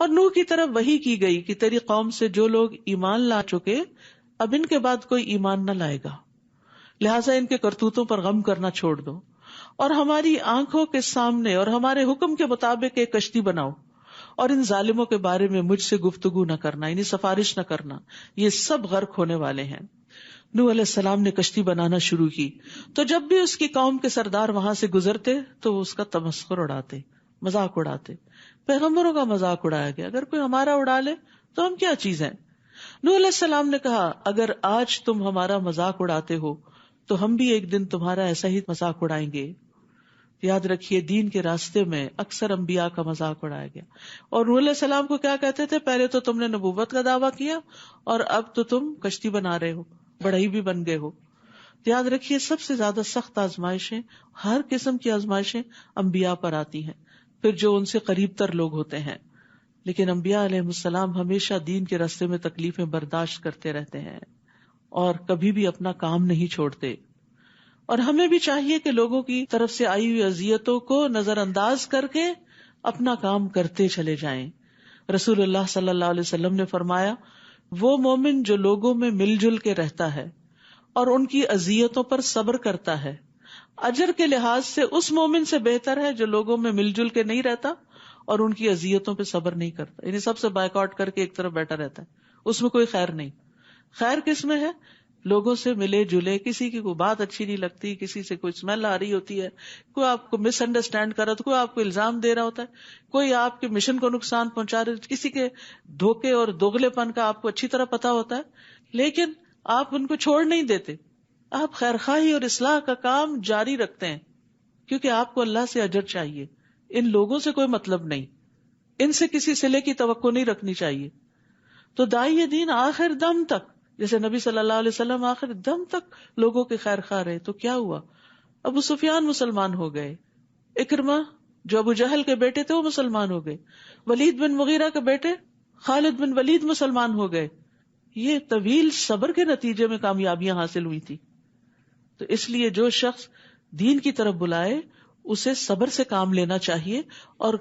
اور نوح کی طرف وحی کی گئی کہ تیری قوم سے جو لوگ ایمان لا چکے اب ان کے بعد کوئی ایمان نہ لائے گا، لہٰذا ان کے کرتوتوں پر غم کرنا چھوڑ دو اور ہماری آنکھوں کے سامنے اور ہمارے حکم کے مطابق ایک کشتی بناؤ، اور ان ظالموں کے بارے میں مجھ سے گفتگو نہ کرنا، یعنی سفارش نہ کرنا، یہ سب غرق ہونے والے ہیں۔ نوح علیہ السلام نے کشتی بنانا شروع کی تو جب بھی اس کی قوم کے سردار وہاں سے گزرتے تو وہ اس کا تمسخر اڑاتے، مذاق اڑاتے۔ پیغمبروں کا مذاق اڑایا گیا، اگر کوئی ہمارا اڑا لے تو ہم کیا چیز ہیں؟ نوح علیہ السلام نے کہا اگر آج تم ہمارا مذاق اڑاتے ہو تو ہم بھی ایک دن تمہارا ایسا ہی مذاق اڑائیں گے۔ یاد رکھیے دین کے راستے میں اکثر انبیاء کا مذاق اڑایا گیا، اور نوح علیہ السلام کو کیا کہتے تھے؟ پہلے تو تم نے نبوت کا دعویٰ کیا اور اب تو تم کشتی بنا رہے ہو، بڑھئی بھی بن گئے ہو۔ یاد رکھیے سب سے زیادہ سخت آزمائشیں، ہر قسم کی آزمائشیں انبیاء پر آتی ہیں، پھر جو ان سے قریب تر لوگ ہوتے ہیں، لیکن انبیاء علیہ السلام ہمیشہ دین کے راستے میں تکلیفیں برداشت کرتے رہتے ہیں اور کبھی بھی اپنا کام نہیں چھوڑتے۔ اور ہمیں بھی چاہیے کہ لوگوں کی طرف سے آئی ہوئی اذیتوں کو نظر انداز کر کے اپنا کام کرتے چلے جائیں۔ رسول اللہ صلی اللہ علیہ وسلم نے فرمایا وہ مومن جو لوگوں میں مل جل کے رہتا ہے اور ان کی اذیتوں پر صبر کرتا ہے، اجر کے لحاظ سے اس مومن سے بہتر ہے جو لوگوں میں مل جل کے نہیں رہتا اور ان کی اذیتوں پہ صبر نہیں کرتا، یعنی سب سے بائیکاٹ کر کے ایک طرف بیٹھا رہتا ہے، اس میں کوئی خیر نہیں۔ خیر کس میں ہے؟ لوگوں سے ملے جلے، کسی کی کوئی بات اچھی نہیں لگتی، کسی سے کوئی اسمیل آ رہی ہوتی ہے، کوئی آپ کو مس انڈرسٹینڈ کر رہا ہوتا ہے، کوئی آپ کو الزام دے رہا ہوتا ہے، کوئی آپ کے مشن کو نقصان پہنچا رہا ہے، کسی کے دھوکے اور دوغلے پن کا آپ کو اچھی طرح پتا ہوتا ہے، لیکن آپ ان کو چھوڑ نہیں دیتے، آپ خیرخواہی اور اصلاح کا کام جاری رکھتے ہیں، کیونکہ آپ کو اللہ سے اجر چاہیے، ان لوگوں سے کوئی مطلب نہیں، ان سے کسی صلے کی توقع نہیں رکھنی چاہیے۔ تو داعی دین آخر دم تک، جیسے نبی صلی اللہ علیہ وسلم آخر دم تک لوگوں کے خیر خواہ رہے، تو کیا ہوا؟ ابو سفیان مسلمان ہو گئے، اکرمہ جو ابو جہل کے بیٹے تھے وہ مسلمان ہو گئے، ولید بن مغیرہ کے بیٹے خالد بن ولید مسلمان ہو گئے۔ یہ طویل صبر کے نتیجے میں کامیابیاں حاصل ہوئی تھی۔ تو اس لیے جو شخص دین کی طرف بلائے اسے صبر سے کام لینا چاہیے اور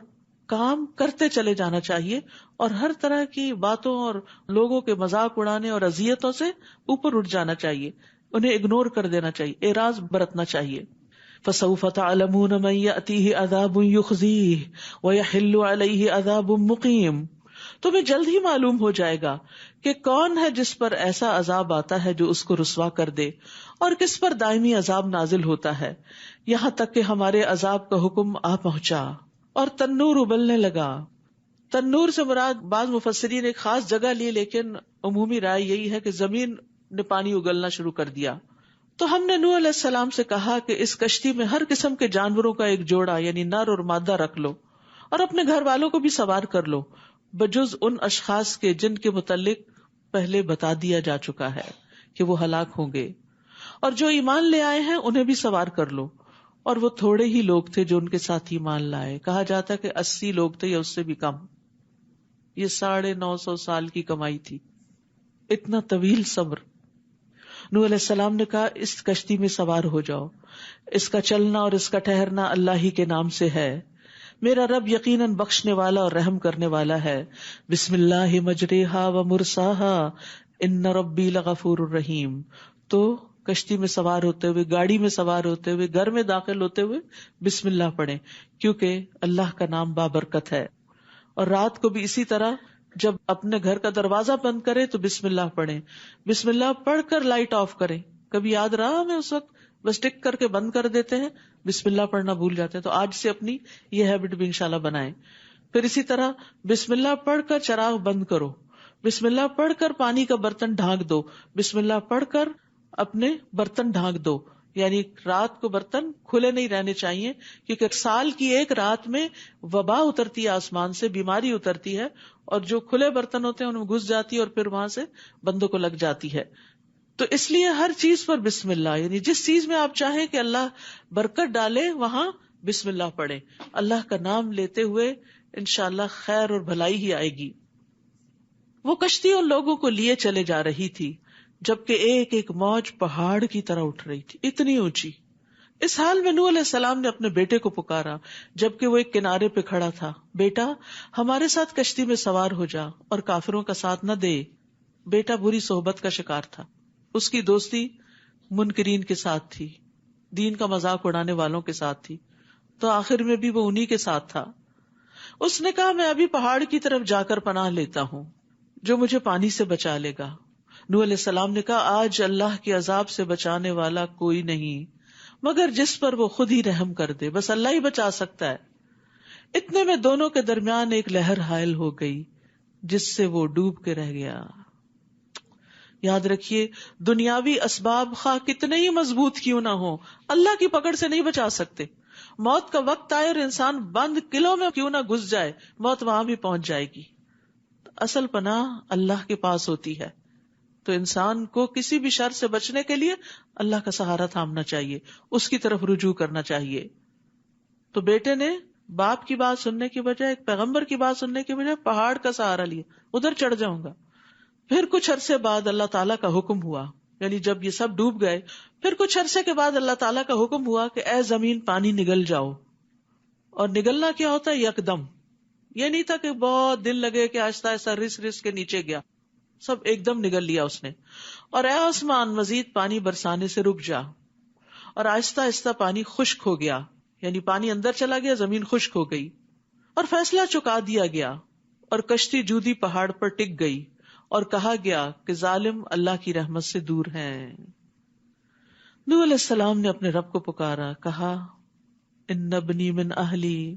کام کرتے چلے جانا چاہیے، اور ہر طرح کی باتوں اور لوگوں کے مذاق اڑانے اور اذیتوں سے اوپر اٹھ جانا چاہیے، انہیں اگنور کر دینا چاہیے، اعراض برتنا چاہیے۔ فَسَوْفَ تَعْلَمُونَ مَن يَأْتِيهِ عَذَابٌ يُخْزِيهِ وَيَحِلُّ عَلَيْهِ عَذَابٌ مُقِيمٌ، تمہیں جلد ہی معلوم ہو جائے گا کہ کون ہے جس پر ایسا عذاب آتا ہے جو اس کو رسوا کر دے، اور کس پر دائمی عذاب نازل ہوتا ہے، یہاں تک کہ ہمارے عذاب کا حکم آ پہنچا اور تنور ابلنے لگا۔ تنور سے مراد بعض مفسرین ایک خاص جگہ لی، لیکن عمومی رائے یہی ہے کہ زمین نے پانی اگلنا شروع کر دیا۔ تو ہم نے نوح علیہ السلام سے کہا کہ اس کشتی میں ہر قسم کے جانوروں کا ایک جوڑا یعنی نر اور مادہ رکھ لو، اور اپنے گھر والوں کو بھی سوار کر لو، بجز ان اشخاص کے جن کے متعلق پہلے بتا دیا جا چکا ہے کہ وہ ہلاک ہوں گے، اور جو ایمان لے آئے ہیں انہیں بھی سوار کر لو۔ اور وہ تھوڑے ہی لوگ تھے جو ان کے ساتھ ایمان لائے، کہا جاتا ہے کہ 80 لوگ تھے یا اس سے بھی کم۔ یہ 950 سال کی کمائی تھی، اتنا طویل صبر۔ نوح علیہ السلام نے کہا اس کشتی میں سوار ہو جاؤ، اس کا چلنا اور اس کا ٹھہرنا اللہ ہی کے نام سے ہے، میرا رب یقیناً بخشنے والا اور رحم کرنے والا ہے۔ بسم اللہ مجریہا و مرساہا ان ربی لغفور الرحیم۔ تو کشتی میں سوار ہوتے ہوئے، گاڑی میں سوار ہوتے ہوئے، گھر میں داخل ہوتے ہوئے بسم اللہ پڑھیں، کیونکہ اللہ کا نام بابرکت ہے۔ اور رات کو بھی اسی طرح جب اپنے گھر کا دروازہ بند کرے تو بسم اللہ پڑھیں، بسم اللہ پڑھ کر لائٹ آف کریں۔ کبھی یاد رہا ہمیں اس وقت بس ٹک کر کے بند کر دیتے ہیں، بسم اللہ پڑھنا بھول جاتے ہیں، تو آج سے اپنی یہ ہیبٹ بھی انشاءاللہ بنائیں۔ پھر اسی طرح بسم اللہ پڑھ کر چراغ بند کرو، بسم اللہ پڑھ کر پانی کا برتن ڈھانک دو، بسم اللہ پڑھ کر اپنے برتن ڈھانک دو، یعنی رات کو برتن کھلے نہیں رہنے چاہیے، کیونکہ سال کی ایک رات میں وبا اترتی ہے آسمان سے، بیماری اترتی ہے، اور جو کھلے برتن ہوتے ہیں ان میں گھس جاتی ہے اور پھر وہاں سے بندوں کو لگ جاتی ہے۔ تو اس لیے ہر چیز پر بسم اللہ، یعنی جس چیز میں آپ چاہیں کہ اللہ برکت ڈالے وہاں بسم اللہ پڑھیں، اللہ کا نام لیتے ہوئے انشاءاللہ خیر اور بھلائی ہی آئے گی۔ وہ کشتی ان لوگوں کو لیے چلے جا رہی تھی جبکہ ایک ایک موج پہاڑ کی طرح اٹھ رہی تھی، اتنی اونچی، اس حال میں نوح علیہ السلام نے اپنے بیٹے کو پکارا جبکہ وہ ایک کنارے پہ کھڑا تھا، بیٹا ہمارے ساتھ کشتی میں سوار ہو جا اور کافروں کا ساتھ نہ دے۔ بیٹا بری صحبت کا شکار تھا، اس کی دوستی منکرین کے ساتھ تھی، دین کا مذاق اڑانے والوں کے ساتھ تھی، تو آخر میں بھی وہ انہی کے ساتھ تھا۔ اس نے کہا میں ابھی پہاڑ کی طرف جا کر پناہ لیتا ہوں جو مجھے پانی سے بچا لے گا۔ نوح علیہ السلام نے کہا آج اللہ کے عذاب سے بچانے والا کوئی نہیں مگر جس پر وہ خود ہی رحم کر دے، بس اللہ ہی بچا سکتا ہے۔ اتنے میں دونوں کے درمیان ایک لہر حائل ہو گئی جس سے وہ ڈوب کے رہ گیا۔ یاد رکھیے دنیاوی اسباب خواہ کتنے ہی مضبوط کیوں نہ ہو، اللہ کی پکڑ سے نہیں بچا سکتے۔ موت کا وقت آئے اور انسان بند قلعوں میں کیوں نہ گھس جائے، موت وہاں بھی پہنچ جائے گی۔ اصل پناہ اللہ کے پاس ہوتی ہے، تو انسان کو کسی بھی شر سے بچنے کے لیے اللہ کا سہارا تھامنا چاہیے، اس کی طرف رجوع کرنا چاہیے۔ تو بیٹے نے باپ کی بات سننے کی بجائے، ایک پیغمبر کی بات سننے کی بجائے پہاڑ کا سہارا لیا، ادھر چڑھ جاؤں گا۔ پھر کچھ عرصے بعد اللہ تعالیٰ کا حکم ہوا، یعنی جب یہ سب ڈوب گئے پھر کچھ عرصے کے بعد اللہ تعالیٰ کا حکم ہوا کہ اے زمین پانی نگل جاؤ۔ اور نگلنا کیا ہوتا ہے؟ یکدم، یہ نہیں تھا کہ بہت دن لگے کہ آہستہ آہستہ رس رس کے نیچے گیا، سب ایک دم نگل لیا اس نے۔ اور اے آسمان مزید پانی برسانے سے رک جا، اور آہستہ آہستہ پانی خشک ہو گیا، یعنی پانی اندر چلا گیا، زمین خشک ہو گئی، اور فیصلہ چکا دیا گیا، اور کشتی جودی پہاڑ پر ٹک گئی، اور کہا گیا کہ ظالم اللہ کی رحمت سے دور ہیں۔ نوح علیہ السلام نے اپنے رب کو پکارا، کہا ان ابنی من اہلی،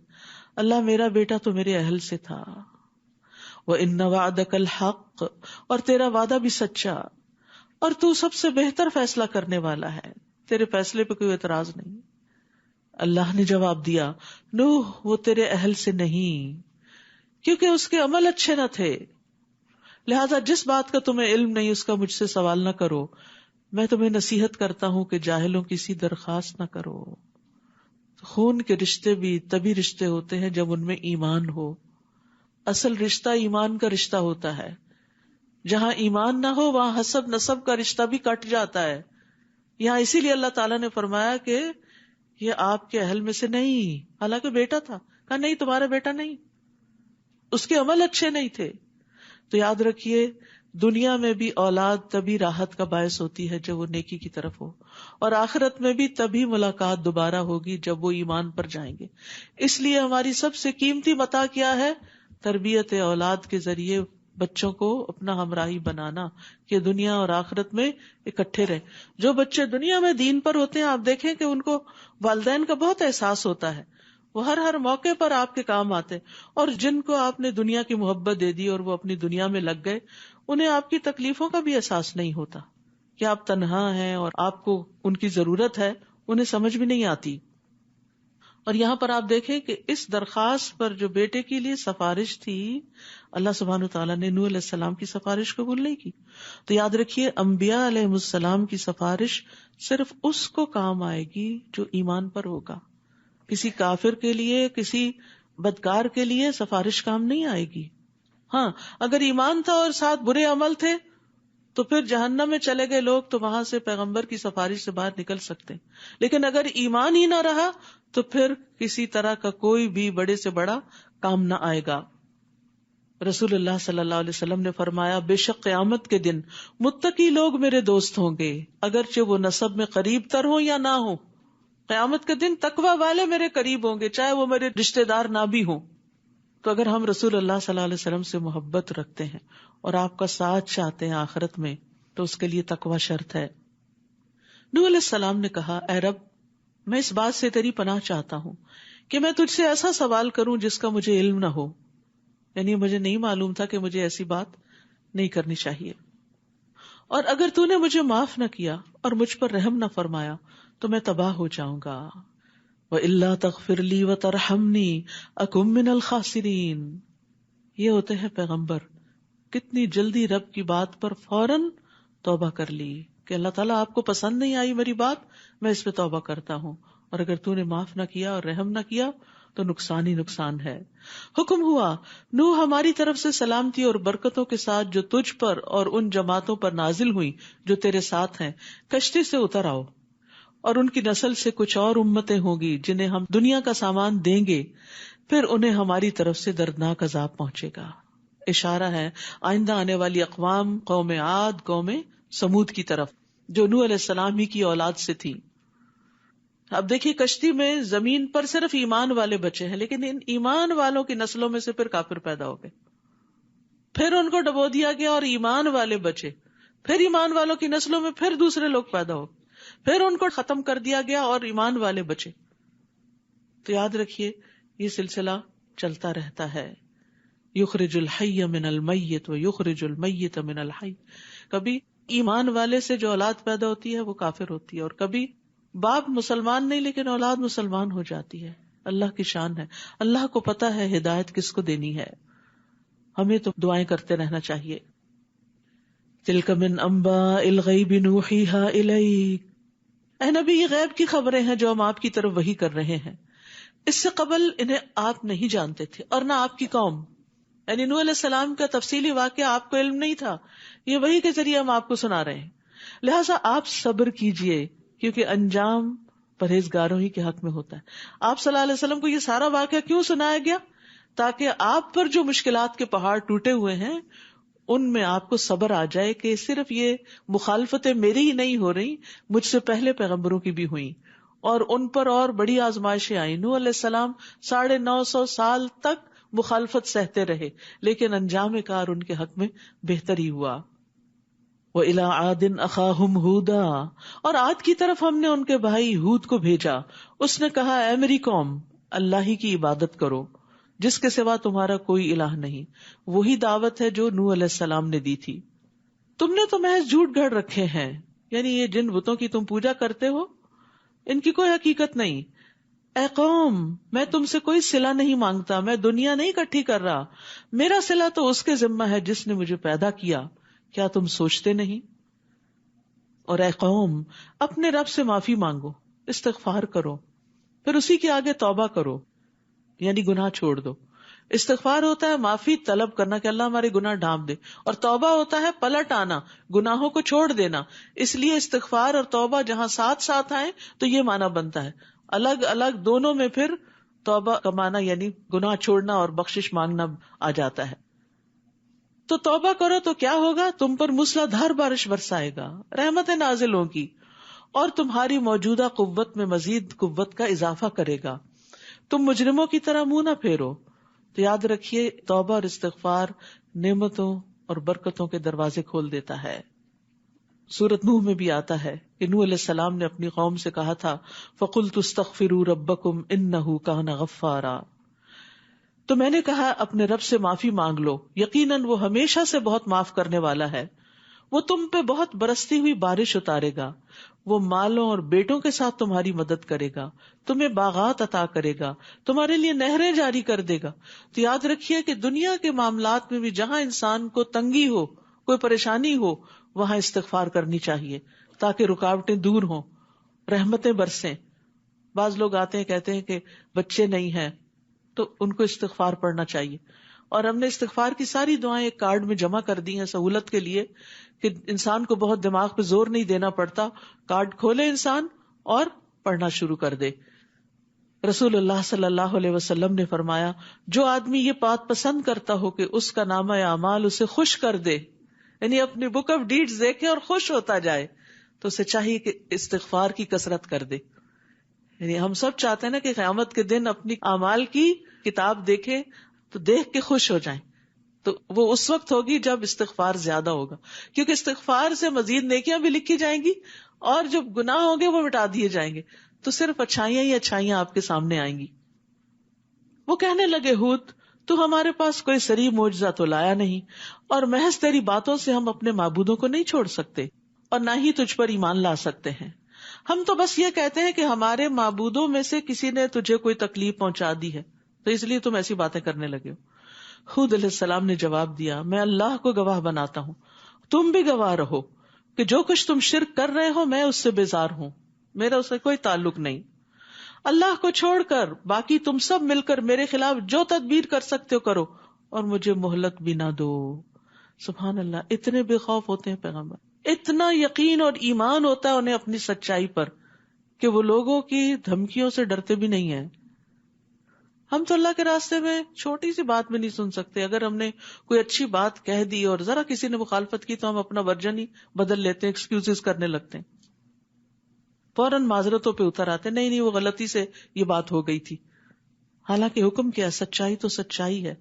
اللہ میرا بیٹا تو میرے اہل سے تھا، وَإِنَّ وَعْدَكَ الْحَقُّ، اور تیرا وعدہ بھی سچا، اور تو سب سے بہتر فیصلہ کرنے والا ہے، تیرے فیصلے پہ کوئی اعتراض نہیں۔ اللہ نے جواب دیا نوح وہ تیرے اہل سے نہیں، کیونکہ اس کے عمل اچھے نہ تھے، لہذا جس بات کا تمہیں علم نہیں اس کا مجھ سے سوال نہ کرو، میں تمہیں نصیحت کرتا ہوں کہ جاہلوں کی سی درخواست نہ کرو۔ خون کے رشتے بھی تبھی رشتے ہوتے ہیں جب ان میں ایمان ہو، اصل رشتہ ایمان کا رشتہ ہوتا ہے، جہاں ایمان نہ ہو وہاں حسب نسب کا رشتہ بھی کٹ جاتا ہے۔ یہاں اسی لیے اللہ تعالیٰ نے فرمایا کہ یہ آپ کے اہل میں سے نہیں، حالانکہ بیٹا تھا، کہا نہیں تمہارا بیٹا نہیں، اس کے عمل اچھے نہیں تھے۔ تو یاد رکھیے دنیا میں بھی اولاد تبھی راحت کا باعث ہوتی ہے جب وہ نیکی کی طرف ہو، اور آخرت میں بھی تبھی ملاقات دوبارہ ہوگی جب وہ ایمان پر جائیں گے۔ اس لیے ہماری سب سے قیمتی متاع کیا ہے؟ تربیت اولاد کے ذریعے بچوں کو اپنا ہمراہی بنانا کہ دنیا اور آخرت میں اکٹھے رہیں۔ جو بچے دنیا میں دین پر ہوتے ہیں آپ دیکھیں کہ ان کو والدین کا بہت احساس ہوتا ہے، وہ ہر موقع پر آپ کے کام آتے، اور جن کو آپ نے دنیا کی محبت دے دی اور وہ اپنی دنیا میں لگ گئے، انہیں آپ کی تکلیفوں کا بھی احساس نہیں ہوتا کہ آپ تنہا ہیں اور آپ کو ان کی ضرورت ہے، انہیں سمجھ بھی نہیں آتی۔ اور یہاں پر آپ دیکھیں کہ اس درخواست پر جو بیٹے کے لیے سفارش تھی، اللہ سبحانہ وتعالیٰ نے نوح علیہ السلام کی سفارش قبول نہیں کی۔ تو یاد رکھیے انبیاء علیہ السلام کی سفارش صرف اس کو کام آئے گی جو ایمان پر ہوگا، کسی کافر کے لیے، کسی بدکار کے لیے سفارش کام نہیں آئے گی۔ ہاں اگر ایمان تھا اور ساتھ برے عمل تھے تو پھر جہنم میں چلے گئے لوگ تو وہاں سے پیغمبر کی سفارش سے باہر نکل سکتے، لیکن اگر ایمان ہی نہ رہا تو پھر کسی طرح کا کوئی بھی بڑے سے بڑا کام نہ آئے گا۔ رسول اللہ صلی اللہ علیہ وسلم نے فرمایا بے شک قیامت کے دن متقی لوگ میرے دوست ہوں گے، اگرچہ وہ نسب میں قریب تر ہوں یا نہ ہوں۔ قیامت کے دن تقوی والے میرے قریب ہوں گے چاہے وہ میرے رشتے دار نہ بھی ہوں۔ تو اگر ہم رسول اللہ صلی اللہ علیہ وسلم سے محبت رکھتے ہیں اور آپ کا ساتھ چاہتے ہیں آخرت میں تو اس کے لیے تقوی شرط ہے۔ نوح علیہ السلام نے کہا اے رب میں اس بات سے تیری پناہ چاہتا ہوں کہ میں تجھ سے ایسا سوال کروں جس کا مجھے علم نہ ہو، یعنی مجھے نہیں معلوم تھا کہ مجھے ایسی بات نہیں کرنی چاہیے، اور اگر تو نے مجھے معاف نہ کیا اور مجھ پر رحم نہ فرمایا تو میں تباہ ہو جاؤں گا۔ وَإِلَّا تَغْفِرْ لِي وَتَرْحَمْنِي أَكُن مِّنَ الْخَاسِرِينَ۔ یہ ہوتے ہیں پیغمبر، کتنی جلدی رب کی بات پر فوراً توبہ کر لی کہ اللہ تعالیٰ آپ کو پسند نہیں آئی میری بات، میں اس پہ توبہ کرتا ہوں، اور اگر تو نے معاف نہ کیا اور رحم نہ کیا تو نقصان ہی نقصان ہے۔ حکم ہوا نوح ہماری طرف سے سلامتی اور برکتوں کے ساتھ جو تجھ پر اور ان جماعتوں پر نازل ہوئی جو تیرے ساتھ ہیں، کشتی سے اتر آؤ، اور ان کی نسل سے کچھ اور امتیں ہوگی جنہیں ہم دنیا کا سامان دیں گے، پھر انہیں ہماری طرف سے دردناک عذاب پہنچے گا. اشارہ ہے آئندہ آنے والی اقوام، قوم عاد، قوم سمود کی طرف، جو نوح علیہ السلام ہی کی اولاد سے تھی. اب دیکھیے کشتی میں زمین پر صرف ایمان والے بچے ہیں، لیکن ان ایمان والوں کی نسلوں میں سے پھر کافر پیدا ہو گئے، پھر ان کو ڈبو دیا گیا اور ایمان والے بچے، پھر ایمان والوں کی نسلوں میں پھر دوسرے لوگ پیدا ہو، پھر ان کو ختم کر دیا گیا اور ایمان والے بچے. تو یاد رکھیے یہ سلسلہ چلتا رہتا ہے. یخرج الحی من المیت و یخرج المیت من الحی. کبھی ایمان والے سے جو اولاد پیدا ہوتی ہے وہ کافر ہوتی ہے، اور کبھی باپ مسلمان نہیں لیکن اولاد مسلمان ہو جاتی ہے. اللہ کی شان ہے، اللہ کو پتا ہے ہدایت کس کو دینی ہے. ہمیں تو دعائیں کرتے رہنا چاہیے. تلک من انباء الغیب نوحیہا الیک. اے نبی یہ غیب کی خبریں ہیں جو ہم آپ کی طرف وحی کر رہے ہیں. اس سے قبل انہیں آپ نہیں جانتے تھے اور نہ آپ کی قوم. یعنی نوح علیہ السلام کا تفصیلی واقعہ آپ کو علم نہیں تھا، یہ وحی کے ذریعے ہم آپ کو سنا رہے ہیں. لہٰذا آپ صبر کیجئے کیونکہ انجام پرہیزگاروں ہی کے حق میں ہوتا ہے. آپ صلی اللہ علیہ وسلم کو یہ سارا واقعہ کیوں سنایا گیا؟ تاکہ آپ پر جو مشکلات کے پہاڑ ٹوٹے ہوئے ہیں ان میں آپ کو صبر آ جائے کہ صرف یہ مخالفتیں میری ہی نہیں ہو رہی، مجھ سے پہلے پیغمبروں کی بھی ہوئیں اور ان پر اور بڑی آزمائشیں آئیں. نوح علیہ السلام 950 سال تک مخالفت سہتے رہے لیکن انجام کار ان کے حق میں بہتر ہی ہوا. وَإِلَىٰ عَادٍ أَخَاهُمْ هُودًا. اور عاد کی طرف ہم نے ان کے بھائی ہود کو بھیجا. اس نے کہا اے میری قوم اللہ ہی کی عبادت کرو جس کے سوا تمہارا کوئی الہ نہیں. وہی دعوت ہے جو نوح علیہ السلام نے دی تھی. تم نے تو محض جھوٹ گھڑ رکھے ہیں، یعنی یہ جن بتوں کی تم پوجا کرتے ہو ان کی کوئی حقیقت نہیں. اے قوم میں تم سے کوئی صلہ نہیں مانگتا، میں دنیا نہیں اکٹھی کر رہا، میرا صلہ تو اس کے ذمہ ہے جس نے مجھے پیدا کیا. کیا تم سوچتے نہیں؟ اور اے قوم اپنے رب سے معافی مانگو، استغفار کرو، پھر اسی کے آگے توبہ کرو، یعنی گناہ چھوڑ دو. استغفار ہوتا ہے معافی طلب کرنا کہ اللہ ہمارے گناہ ڈھانپ دے، اور توبہ ہوتا ہے پلٹ آنا، گناہوں کو چھوڑ دینا. اس لیے استغفار اور توبہ جہاں ساتھ ساتھ آئے تو یہ معنی بنتا ہے. الگ الگ دونوں میں پھر توبہ کا معنی یعنی گناہ چھوڑنا اور بخشش مانگنا آ جاتا ہے. تو توبہ کرو تو کیا ہوگا؟ تم پر موسلا دھار بارش برسائے گا، رحمتیں نازل ہوگی اور تمہاری موجودہ قوت میں مزید قوت کا اضافہ کرے گا. تم مجرموں کی طرح منہ نہ پھیرو. تو یاد رکھیے توبہ اور استغفار نعمتوں اور برکتوں کے دروازے کھول دیتا ہے. سورۃ نوح میں بھی آتا ہے کہ نوح علیہ السلام نے اپنی قوم سے کہا تھا فَقُلْتُ اسْتَغْفِرُوا رَبَّكُمْ إِنَّهُ كَانَ غَفَّارًا. تو میں نے کہا اپنے رب سے معافی مانگ لو، یقیناً وہ ہمیشہ سے بہت معاف کرنے والا ہے. وہ تم پہ بہت برستی ہوئی بارش اتارے گا، وہ مالوں اور بیٹوں کے ساتھ تمہاری مدد کرے گا، تمہیں باغات عطا کرے گا، تمہارے لیے نہریں جاری کر دے گا. تو یاد رکھیے کہ دنیا کے معاملات میں بھی جہاں انسان کو تنگی ہو، کوئی پریشانی ہو، وہاں استغفار کرنی چاہیے تاکہ رکاوٹیں دور ہوں، رحمتیں برسیں. بعض لوگ آتے ہیں کہتے ہیں کہ بچے نہیں ہیں تو ان کو استغفار پڑھنا چاہیے، اور ہم نے استغفار کی ساری دعائیں ایک کارڈ میں جمع کر دی ہیں سہولت کے لیے کہ انسان کو بہت دماغ پہ زور نہیں دینا پڑتا. کارڈ کھولے انسان اور پڑھنا شروع کر دے. رسول اللہ صلی اللہ علیہ وسلم نے فرمایا جو آدمی یہ بات پسند کرتا ہو کہ اس کا نامہ اعمال اسے خوش کر دے، یعنی اپنی بک آف ڈیڈز دیکھے اور خوش ہوتا جائے، تو اسے چاہیے کہ استغفار کی کثرت کر دے. یعنی ہم سب چاہتے ہیں نا کہ قیامت کے دن اپنی اعمال کی کتاب دیکھے تو دیکھ کے خوش ہو جائیں. تو وہ اس وقت ہوگی جب استغفار زیادہ ہوگا، کیونکہ استغفار سے مزید نیکیاں بھی لکھی جائیں گی اور جو گناہ ہوں گے وہ مٹا دیے جائیں گے، تو صرف اچھائیاں ہی اچھائیاں آپ کے سامنے آئیں گی. وہ کہنے لگے ہود تو ہمارے پاس کوئی صریح معجزہ تو لایا نہیں، اور محض تیری باتوں سے ہم اپنے معبودوں کو نہیں چھوڑ سکتے اور نہ ہی تجھ پر ایمان لا سکتے ہیں. ہم تو بس یہ کہتے ہیں کہ ہمارے معبودوں میں سے کسی نے تجھے کوئی تکلیف پہنچا دی ہے تو اس لیے تم ایسی باتیں کرنے لگے ہو. ہود علیہ السلام نے جواب دیا میں اللہ کو گواہ بناتا ہوں، تم بھی گواہ رہو کہ جو کچھ تم شرک کر رہے ہو میں اس سے بیزار ہوں، میرا اس سے کوئی تعلق نہیں. اللہ کو چھوڑ کر باقی تم سب مل کر میرے خلاف جو تدبیر کر سکتے ہو کرو اور مجھے مہلت بھی نہ دو. سبحان اللہ، اتنے بے خوف ہوتے ہیں پیغمبر، اتنا یقین اور ایمان ہوتا ہے انہیں اپنی سچائی پر کہ وہ لوگوں کی دھمکیوں سے ڈرتے بھی نہیں ہیں. ہم تو اللہ کے راستے میں چھوٹی سی بات میں نہیں سن سکتے. اگر ہم نے کوئی اچھی بات کہہ دی اور ذرا کسی نے مخالفت کی تو ہم اپنا ورژن ہی بدل لیتے ہیں, ایکسکیوزز کرنے لگتے ہیں, فوراً معذرتوں پہ اتر آتے, نہیں وہ غلطی سے یہ بات ہو گئی تھی. حالانکہ حکم کیا ہے؟ سچائی تو سچائی ہے,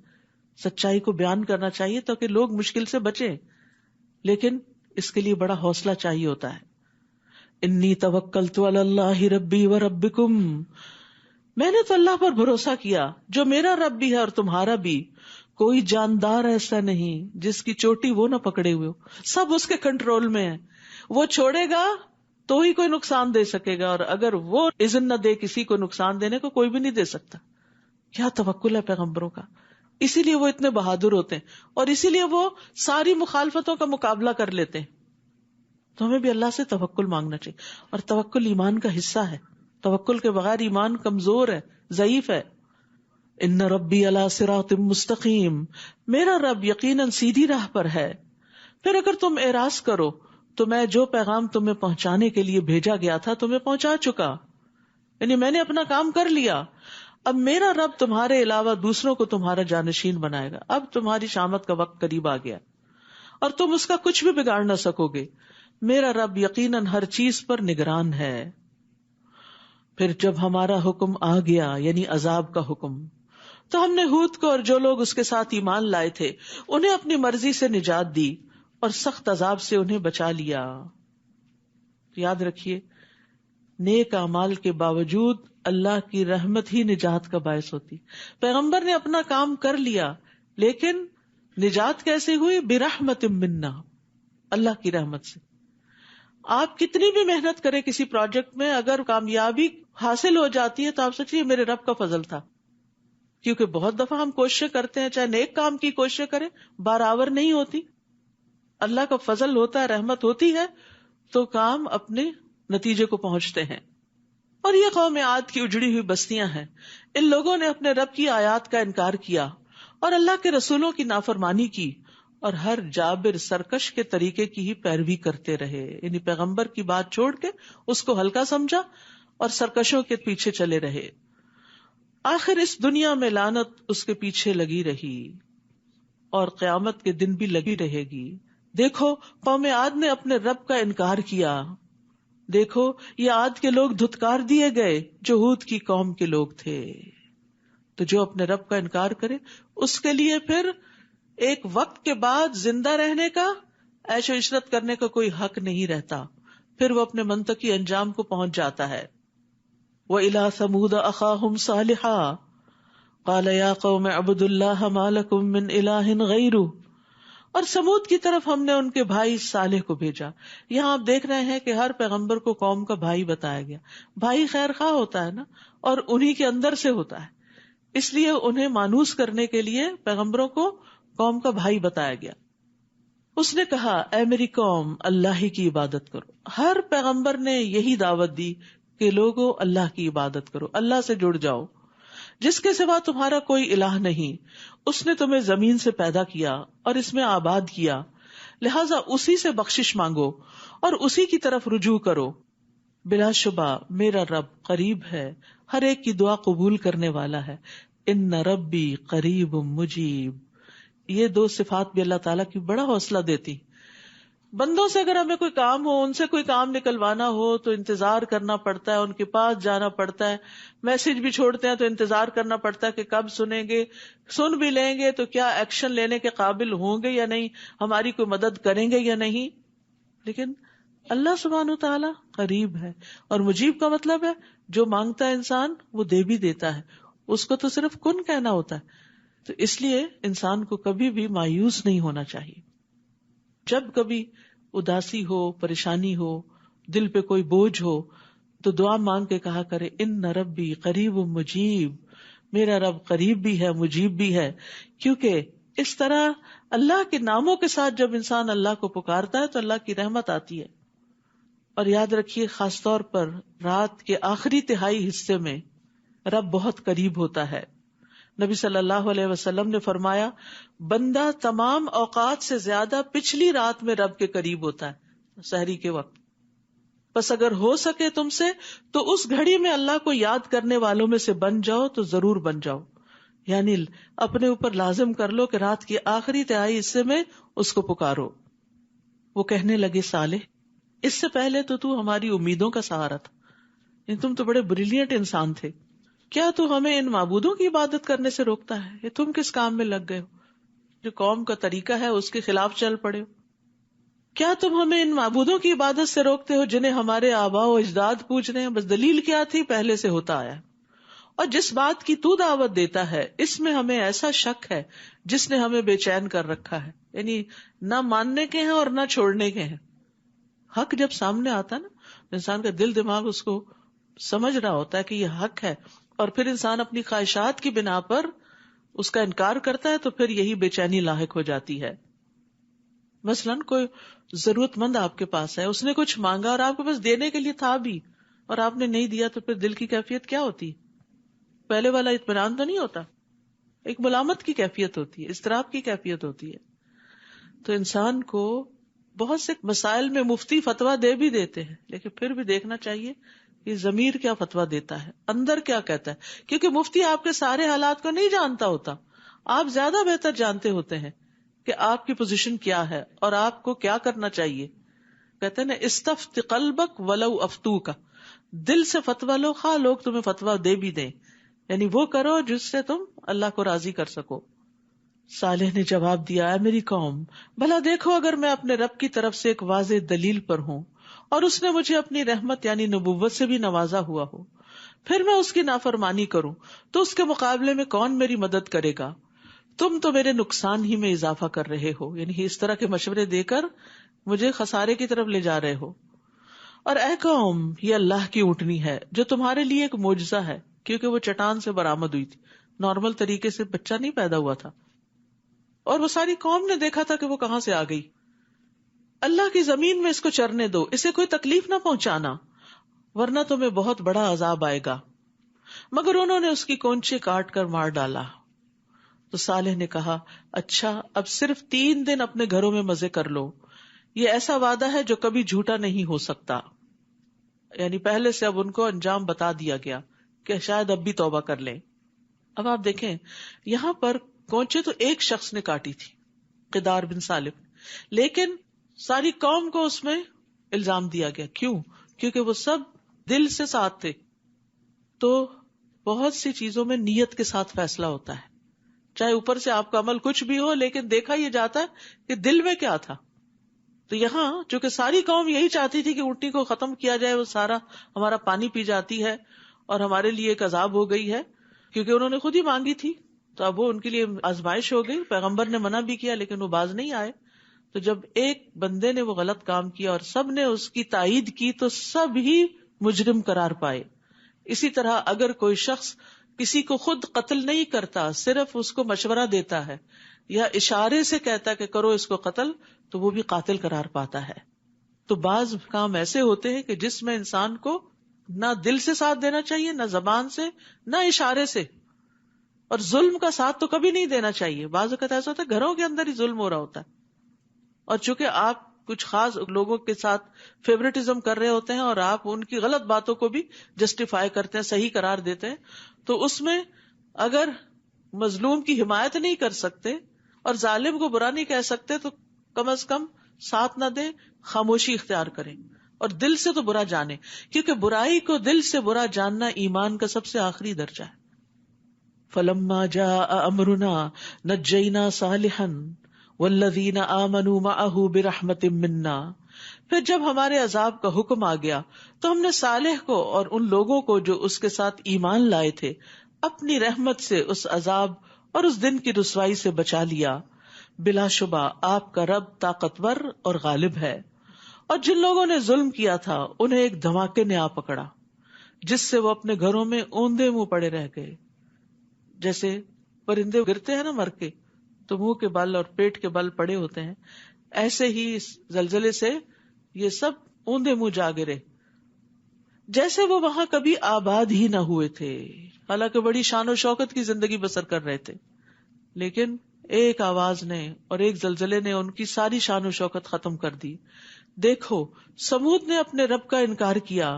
سچائی کو بیان کرنا چاہیے تاکہ لوگ مشکل سے بچیں, لیکن اس کے لیے بڑا حوصلہ چاہیے ہوتا ہے. انی توکلت علی اللہ ربی و ربکم, میں نے تو اللہ پر بھروسہ کیا جو میرا رب بھی ہے اور تمہارا بھی. کوئی جاندار ایسا نہیں جس کی چوٹی وہ نہ پکڑے ہوئے ہو, سب اس کے کنٹرول میں ہے. وہ چھوڑے گا تو ہی کوئی نقصان دے سکے گا, اور اگر وہ اذن نہ دے کسی کو نقصان دینے کو, کوئی بھی نہیں دے سکتا. کیا توکل ہے پیغمبروں کا, اسی لیے وہ اتنے بہادر ہوتے ہیں اور اسی لیے وہ ساری مخالفتوں کا مقابلہ کر لیتے ہیں. تو ہمیں بھی اللہ سے توکل مانگنا چاہیے, اور توکل ایمان کا حصہ ہے. توکل کے بغیر ایمان کمزور ہے, ضعیف ہے. ان ربی علی صراط مستقیم, میرا رب یقیناً سیدھی راہ پر ہے. پھر اگر تم اعراض کرو تو میں جو پیغام تمہیں پہنچانے کے لیے بھیجا گیا تھا تمہیں پہنچا چکا, یعنی میں نے اپنا کام کر لیا. اب میرا رب تمہارے علاوہ دوسروں کو تمہارا جانشین بنائے گا. اب تمہاری شامت کا وقت قریب آ گیا اور تم اس کا کچھ بھی بگاڑ نہ سکو گے. میرا رب یقیناً ہر چیز پر نگران ہے. پھر جب ہمارا حکم آ گیا, یعنی عذاب کا حکم, تو ہم نے ہود کو اور جو لوگ اس کے ساتھ ایمان لائے تھے انہیں اپنی مرضی سے نجات دی اور سخت عذاب سے انہیں بچا لیا. یاد رکھیے, نیک اعمال کے باوجود اللہ کی رحمت ہی نجات کا باعث ہوتی. پیغمبر نے اپنا کام کر لیا, لیکن نجات کیسے ہوئی؟ برحمت منا, اللہ کی رحمت سے. آپ کتنی بھی محنت کریں کسی پروجیکٹ میں, اگر کامیابی حاصل ہو جاتی ہے تو آپ سوچیے میرے رب کا فضل تھا. کیونکہ بہت دفعہ ہم کوششیں کرتے ہیں, چاہے نیک کام کی کوششیں کریں, برابر نہیں ہوتی. اللہ کا فضل ہوتا ہے, رحمت ہوتی ہے تو کام اپنے نتیجے کو پہنچتے ہیں. اور یہ قوم عاد کی اجڑی ہوئی بستیاں ہیں. ان لوگوں نے اپنے رب کی آیات کا انکار کیا اور اللہ کے رسولوں کی نافرمانی کی, اور ہر جابر سرکش کے طریقے کی ہی پیروی کرتے رہے. یعنی پیغمبر کی بات چھوڑ کے اس کو ہلکا سمجھا اور سرکشوں کے پیچھے چلے رہے. آخر اس دنیا میں لعنت اس کے پیچھے لگی رہی اور قیامت کے دن بھی لگی رہے گی. دیکھو قوم عاد نے اپنے رب کا انکار کیا. دیکھو یہ عاد کے لوگ دھتکار دیے گئے جو ہود کی قوم کے لوگ تھے. تو جو اپنے رب کا انکار کرے اس کے لیے پھر ایک وقت کے بعد زندہ رہنے کا, عیش و عشرت کرنے کا کوئی حق نہیں رہتا. پھر وہ اپنے منطقی انجام کو پہنچ جاتا ہے. وَإِلَىٰ ثَمُودَ أَخَاهُمْ صَالِحًا قَالَ يَا قَوْمِ اعْبُدُوا اللَّهَ مَا لَكُم مِّنْ إِلَٰهٍ غَيْرُهُ. اور سمود کی طرف ہم نے ان کے بھائی صالح کو بھیجا. یہاں آپ دیکھ رہے ہیں کہ ہر پیغمبر کو قوم کا بھائی بتایا گیا. بھائی خیر خواہ ہوتا ہے نا, اور انہی کے اندر سے ہوتا ہے, اس لیے انہیں مانوس کرنے کے لیے پیغمبروں کو قوم کا بھائی بتایا گیا. اس نے کہا اے میری قوم اللہ ہی کی عبادت کرو. ہر پیغمبر نے یہی دعوت دی کہ لوگوں اللہ کی عبادت کرو, اللہ سے جڑ جاؤ. جس کے سوا تمہارا کوئی الہ نہیں, اس نے تمہیں زمین سے پیدا کیا اور اس میں آباد کیا, لہٰذا اسی سے بخشش مانگو اور اسی کی طرف رجوع کرو. بلا شبہ میرا رب قریب ہے, ہر ایک کی دعا قبول کرنے والا ہے. ان ربی قریب مجیب. یہ دو صفات بھی اللہ تعالیٰ کی بڑا حوصلہ دیتی. بندوں سے اگر ہمیں کوئی کام ہو, ان سے کوئی کام نکلوانا ہو تو انتظار کرنا پڑتا ہے, ان کے پاس جانا پڑتا ہے, میسج بھی چھوڑتے ہیں تو انتظار کرنا پڑتا ہے کہ کب سنیں گے, سن بھی لیں گے تو کیا ایکشن لینے کے قابل ہوں گے یا نہیں, ہماری کوئی مدد کریں گے یا نہیں. لیکن اللہ سبحانہ و تعالیٰ قریب ہے, اور مجیب کا مطلب ہے جو مانگتا ہے انسان وہ دے بھی دیتا ہے, اس کو تو صرف کن کہنا ہوتا ہے. تو اس لیے انسان کو کبھی بھی مایوس نہیں ہونا چاہیے. جب کبھی اداسی ہو, پریشانی ہو, دل پہ کوئی بوجھ ہو تو دعا مانگ کے کہا کرے ان ربی قریب مجیب, میرا رب قریب بھی ہے مجیب بھی ہے. کیونکہ اس طرح اللہ کے ناموں کے ساتھ جب انسان اللہ کو پکارتا ہے تو اللہ کی رحمت آتی ہے. اور یاد رکھیے خاص طور پر رات کے آخری تہائی حصے میں رب بہت قریب ہوتا ہے. نبی صلی اللہ علیہ وسلم نے فرمایا بندہ تمام اوقات سے زیادہ پچھلی رات میں رب کے قریب ہوتا ہے, سحری کے وقت. بس اگر ہو سکے تم سے تو اس گھڑی میں اللہ کو یاد کرنے والوں میں سے بن جاؤ تو ضرور بن جاؤ. یعنی اپنے اوپر لازم کر لو کہ رات کی آخری تہائی حصے میں اس کو پکارو. وہ کہنے لگے صالح اس سے پہلے تو ہماری امیدوں کا سہارا تھا، تم تو بڑے بریلینٹ انسان تھے، کیا تو ہمیں ان معبودوں کی عبادت کرنے سے روکتا ہے؟ تم کس کام میں لگ گئے ہو؟ جو قوم کا طریقہ ہے اس کے خلاف چل پڑے ہو. کیا تم ہمیں ان معبودوں کی عبادت سے روکتے ہو جنہیں ہمارے آباء و اجداد پوچھ رہے ہیں؟ بس دلیل کیا تھی؟ پہلے سے ہوتا آیا. اور جس بات کی تو دعوت دیتا ہے اس میں ہمیں ایسا شک ہے جس نے ہمیں بے چین کر رکھا ہے. یعنی نہ ماننے کے ہیں اور نہ چھوڑنے کے ہیں. حق جب سامنے آتا نا، انسان کا دل دماغ اس کو سمجھ رہا ہوتا ہے کہ یہ حق ہے، اور پھر انسان اپنی خواہشات کی بنا پر اس کا انکار کرتا ہے تو پھر یہی بے چینی لاحق ہو جاتی ہے. مثلاً کوئی ضرورت مند آپ کے پاس ہے، اس نے کچھ مانگا اور آپ کے پاس دینے کے لیے تھا بھی اور آپ نے نہیں دیا، تو پھر دل کی کیفیت کیا ہوتی؟ پہلے والا اطمینان تو نہیں ہوتا، ایک ملامت کی کیفیت ہوتی ہے، اضطراب کی کیفیت ہوتی ہے. تو انسان کو بہت سے مسائل میں مفتی فتویٰ دے بھی دیتے ہیں، لیکن پھر بھی دیکھنا چاہیے کہ ضمیر کیا فتویٰ دیتا ہے، اندر کیا کہتا ہے. کیونکہ مفتی آپ کے سارے حالات کو نہیں جانتا ہوتا، آپ زیادہ بہتر جانتے ہوتے ہیں کہ آپ کی پوزیشن کیا ہے اور آپ کو کیا کرنا چاہیے. کہتے ہیں نا استفت قلبک ولو افتوک، دل سے فتویٰ لو خواہ لوگ تمہیں فتویٰ دے بھی دیں، یعنی وہ کرو جس سے تم اللہ کو راضی کر سکو. صالح نے جواب دیا اے میری قوم، بھلا دیکھو اگر میں اپنے رب کی طرف سے ایک واضح دلیل پر ہوں اور اس نے مجھے اپنی رحمت یعنی نبوت سے بھی نوازا ہوا ہو، پھر میں اس کی نافرمانی کروں تو اس کے مقابلے میں کون میری مدد کرے گا؟ تم تو میرے نقصان ہی میں اضافہ کر رہے ہو، یعنی اس طرح کے مشورے دے کر مجھے خسارے کی طرف لے جا رہے ہو. اور اے قوم، یہ اللہ کی اونٹنی ہے جو تمہارے لیے ایک معجزہ ہے، کیونکہ وہ چٹان سے برآمد ہوئی تھی، نارمل طریقے سے بچہ نہیں پیدا ہوا تھا، اور وہ ساری قوم نے دیکھا تھا کہ وہ کہاں سے آ گئی. اللہ کی زمین میں اس کو چرنے دو، اسے کوئی تکلیف نہ پہنچانا، ورنہ تمہیں بہت بڑا عذاب آئے گا. مگر انہوں نے اس کی کونچے کاٹ کر مار ڈالا. تو صالح نے کہا اچھا اب صرف 3 دن اپنے گھروں میں مزے کر لو، یہ ایسا وعدہ ہے جو کبھی جھوٹا نہیں ہو سکتا. یعنی پہلے سے اب ان کو انجام بتا دیا گیا کہ شاید اب بھی توبہ کر لیں. اب آپ دیکھیں یہاں پر کونچے تو ایک شخص نے کاٹی تھی، قدار بن سالم، لیکن ساری قوم کو اس میں الزام دیا گیا. کیوں؟ کیونکہ وہ سب دل سے ساتھ تھے. تو بہت سی چیزوں میں نیت کے ساتھ فیصلہ ہوتا ہے، چاہے اوپر سے آپ کا عمل کچھ بھی ہو، لیکن دیکھا یہ جاتا ہے کہ دل میں کیا تھا. تو یہاں چونکہ ساری قوم یہی چاہتی تھی کہ اونٹنی کو ختم کیا جائے، وہ سارا ہمارا پانی پی جاتی ہے اور ہمارے لیے ایک عذاب ہو گئی ہے، کیونکہ انہوں نے خود ہی مانگی تھی، تو اب وہ ان کے لیے آزمائش ہو گئی. پیغمبر نے منع بھی کیا لیکن وہ باز نہیں آئے. تو جب ایک بندے نے وہ غلط کام کیا اور سب نے اس کی تائید کی تو سب ہی مجرم قرار پائے. اسی طرح اگر کوئی شخص کسی کو خود قتل نہیں کرتا، صرف اس کو مشورہ دیتا ہے یا اشارے سے کہتا کہ کرو اس کو قتل، تو وہ بھی قاتل قرار پاتا ہے. تو بعض کام ایسے ہوتے ہیں کہ جس میں انسان کو نہ دل سے ساتھ دینا چاہیے، نہ زبان سے، نہ اشارے سے. اور ظلم کا ساتھ تو کبھی نہیں دینا چاہیے. بعض اوقات ایسا ہوتا ہے گھروں کے اندر ہی ظلم ہو رہا ہوتا ہے، اور چونکہ آپ کچھ خاص لوگوں کے ساتھ فیورٹزم کر رہے ہوتے ہیں اور آپ ان کی غلط باتوں کو بھی جسٹیفائی کرتے ہیں، صحیح قرار دیتے ہیں، تو اس میں اگر مظلوم کی حمایت نہیں کر سکتے اور ظالم کو برا نہیں کہہ سکتے تو کم از کم ساتھ نہ دیں، خاموشی اختیار کریں اور دل سے تو برا جانیں، کیونکہ برائی کو دل سے برا جاننا ایمان کا سب سے آخری درجہ ہے. فَلَمَّا جَاءَ أَمْرُنَا نَجَّيْنَا صَالِحًا وَالَّذِينَ آمَنُوا مَعَهُ بِرَحْمَةٍ مِنَّا، پھر جب ہمارے عذاب کا حکم آ گیا تو ہم نے صالح کو اور ان لوگوں کو جو اس کے ساتھ ایمان لائے تھے اپنی رحمت سے اس عذاب اور اس دن کی رسوائی سے بچا لیا. بلا شبہ آپ کا رب طاقتور اور غالب ہے. اور جن لوگوں نے ظلم کیا تھا انہیں ایک دھماکے نے آ پکڑا جس سے وہ اپنے گھروں میں اوندے منہ پڑے رہ گئے. جیسے پرندے گرتے ہیں نا مر کے تو منہ کے بل اور پیٹ کے بل پڑے ہوتے ہیں، ایسے ہی اس زلزلے سے یہ سب اوندے منہ جا گرے، جیسے وہ وہاں کبھی آباد ہی نہ ہوئے تھے. حالانکہ بڑی شان و شوکت کی زندگی بسر کر رہے تھے، لیکن ایک آواز نے اور ایک زلزلے نے ان کی ساری شان و شوکت ختم کر دی. دیکھو سمود نے اپنے رب کا انکار کیا،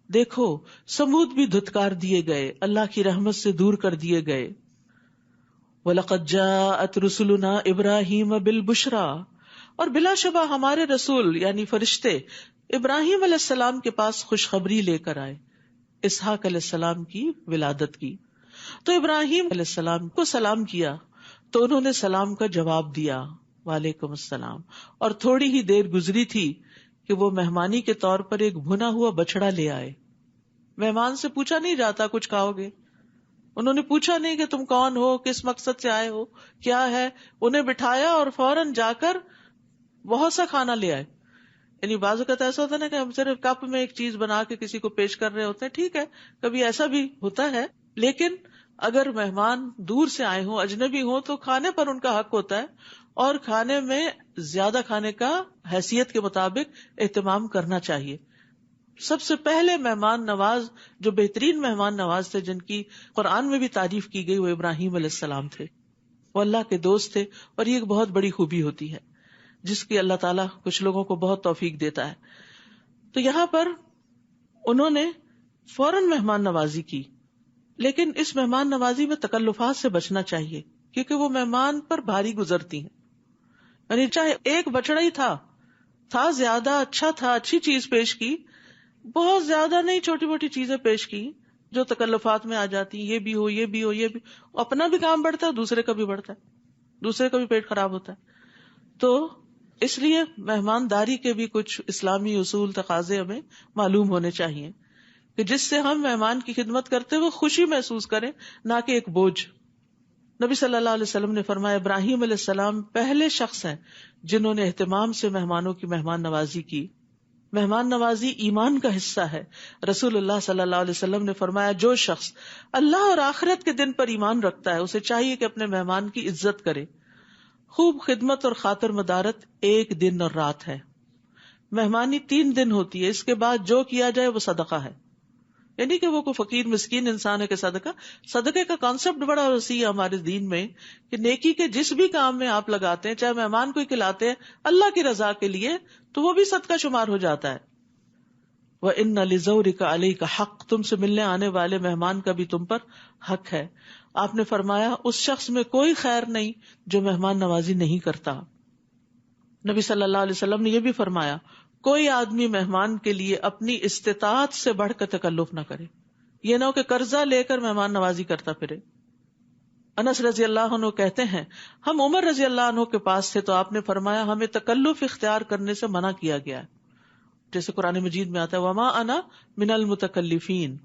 دیکھو سمود بھی دھتکار دیے گئے، اللہ کی رحمت سے دور کر دیے گئے. وَلَقَدْ جَاءَتْ رُسُلُنَا إِبْرَاهِيمَ بِالْبُشْرَى، اور بلا شبہ ہمارے رسول یعنی فرشتے ابراہیم علیہ السلام کے پاس خوشخبری لے کر آئے، اسحاق علیہ السلام کی ولادت کی. تو ابراہیم علیہ السلام کو سلام کیا تو انہوں نے سلام کا جواب دیا، وعلیکم السلام. اور تھوڑی ہی دیر گزری تھی کہ وہ مہمانی کے طور پر ایک بھنا ہوا بچڑا لے آئے. مہمان سے پوچھا نہیں جاتا کچھ کھاؤ گے، انہوں نے پوچھا نہیں کہ تم کون ہو، کس مقصد سے آئے ہو، کیا ہے. انہیں بٹھایا اور فوراً جا کر بہت سا کھانا لے آئے. یعنی بعض اوقات ایسا ہوتا ہے نا کہ ہم صرف کپ میں ایک چیز بنا کے کسی کو پیش کر رہے ہوتے ہیں، ٹھیک ہے کبھی ایسا بھی ہوتا ہے، لیکن اگر مہمان دور سے آئے ہوں، اجنبی ہوں، تو کھانے پر ان کا حق ہوتا ہے، اور کھانے میں زیادہ کھانے کا حیثیت کے مطابق اہتمام کرنا چاہیے. سب سے پہلے مہمان نواز جو بہترین مہمان نواز تھے، جن کی قرآن میں بھی تعریف کی گئی، وہ ابراہیم علیہ السلام تھے. وہ اللہ کے دوست تھے، اور یہ ایک بہت بڑی خوبی ہوتی ہے جس کی اللہ تعالیٰ کچھ لوگوں کو بہت توفیق دیتا ہے. تو یہاں پر انہوں نے فوراً مہمان نوازی کی، لیکن اس مہمان نوازی میں تکلفات سے بچنا چاہیے، کیونکہ وہ مہمان پر بھاری گزرتی ہیں. یعنی چاہے ایک بچڑا ہی تھا زیادہ اچھا تھا، اچھی چیز پیش کی، بہت زیادہ نہیں، چھوٹی موٹی چیزیں پیش کی جو تکلفات میں آ جاتی ہیں، یہ بھی ہو یہ بھی ہو یہ بھی، اپنا بھی کام بڑھتا ہے، دوسرے کا بھی بڑھتا ہے، دوسرے کا بھی پیٹ خراب ہوتا ہے. تو اس لیے مہمانداری کے بھی کچھ اسلامی اصول تقاضے ہمیں معلوم ہونے چاہیے کہ جس سے ہم مہمان کی خدمت کرتے ہوئے خوشی محسوس کریں، نہ کہ ایک بوجھ. نبی صلی اللہ علیہ وسلم نے فرمایا ابراہیم علیہ السلام پہلے شخص ہیں جنہوں نے اہتمام سے مہمانوں کی مہمان نوازی کی. مہمان نوازی ایمان کا حصہ ہے. رسول اللہ صلی اللہ علیہ وسلم نے فرمایا جو شخص اللہ اور آخرت کے دن پر ایمان رکھتا ہے اسے چاہیے کہ اپنے مہمان کی عزت کرے. خوب خدمت اور خاطر مدارت ایک دن اور رات ہے. مہمانی 3 دن ہوتی ہے، اس کے بعد جو کیا جائے وہ صدقہ ہے. یعنی کہ وہ کوئی فقیر مسکین انسان ہے کہ صدقے کا کانسیپٹ بڑا وسیع ہے ہمارے دین میں، کہ نیکی کے جس بھی کام میں آپ لگاتے ہیں، چاہے مہمان کو کھلاتے ہیں اللہ کی رضا کے لیے، تو وہ بھی صدقہ شمار ہو جاتا ہے. وَإِنَّ لِزَوْرِكَ عَلَيْكَ حق، تم سے ملنے آنے والے مہمان کا بھی تم پر حق ہے. آپ نے فرمایا اس شخص میں کوئی خیر نہیں جو مہمان نوازی نہیں کرتا. نبی صلی اللہ علیہ وسلم نے یہ بھی فرمایا کوئی آدمی مہمان کے لیے اپنی استطاعت سے بڑھ کر تکلف نہ کرے. یہ نہ ہو کہ قرضہ لے کر مہمان نوازی کرتا پھرے. انس رضی اللہ عنہ کہتے ہیں ہم عمر رضی اللہ عنہ کے پاس تھے تو آپ نے فرمایا ہمیں تکلف اختیار کرنے سے منع کیا گیا ہے. جیسے قرآن مجید میں آتا ہے وما انا من المتکلفین،